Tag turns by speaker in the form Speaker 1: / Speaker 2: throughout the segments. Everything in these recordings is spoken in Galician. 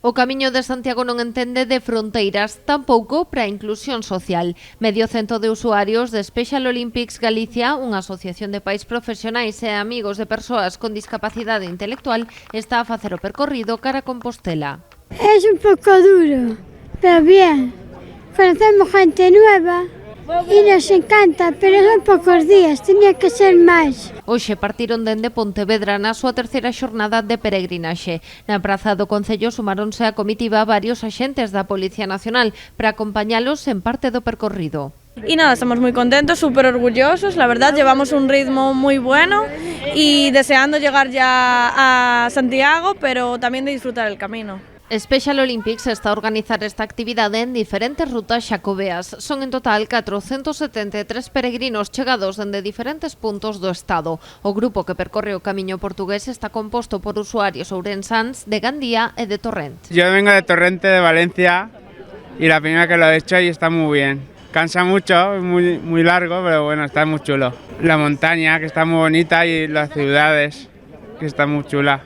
Speaker 1: O Camiño de Santiago non entende de fronteiras, tampouco para a inclusión social. Medio cento de usuarios de Special Olympics Galicia, unha asociación de pais profesionais e amigos de persoas con discapacidade intelectual, está a facer o percorrido cara a Compostela.
Speaker 2: Es un pouco duro, pero bien. Conocemos gente nueva e nos encanta, pero son poucos días, tenía que ser máis.
Speaker 1: Hoxe partiron dende Pontevedra na súa terceira xornada de peregrinaxe. Na praza do Concello sumáronse á comitiva varios axentes da Policía Nacional para acompañalos en parte do percorrido.
Speaker 3: Y nada, estamos muy contentos, súper orgullosos, la verdad, llevamos un ritmo muy bueno y deseando llegar ya a Santiago, pero también de disfrutar el camino.
Speaker 1: Special Olympics está a organizar esta actividade en diferentes rutas xacobeas. Son en total 473 peregrinos chegados dende diferentes puntos do estado. O grupo que percorre o camiño portugués está composto por usuarios ourensáns de Gandía e de Torrent.
Speaker 4: Yo vengo de Torrente, de Valencia, y la primera que lo he hecho y está muy bien. Cansa mucho, muy largo, pero bueno, está muy chulo. La montaña, que está muy bonita, y las ciudades, que está muy chula.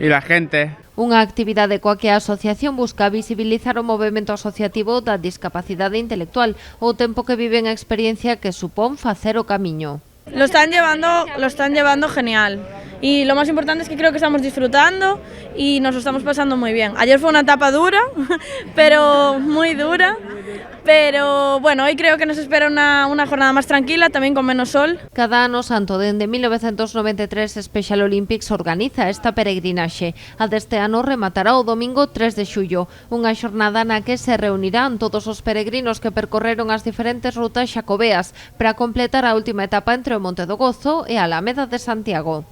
Speaker 4: Y la gente.
Speaker 1: Unha actividade coa que a asociación busca visibilizar o movemento asociativo da discapacidade intelectual, o tempo que viven a experiencia que supón facer o camiño.
Speaker 3: Lo están llevando genial. Y lo más importante es que creo que estamos disfrutando y nos lo estamos pasando muy bien. Ayer fue una etapa dura, pero muy dura. Pero bueno, hoy creo que nos espera una jornada más tranquila, tamén con menos sol.
Speaker 1: Cada ano santo, dende 1993, Special Olympics organiza esta peregrinaxe. A deste ano rematará o domingo 3 de xullo, unha xornada na que se reunirán todos os peregrinos que percorreron as diferentes rutas xacobeas para completar a última etapa entre o Monte do Gozo e a Alameda de Santiago.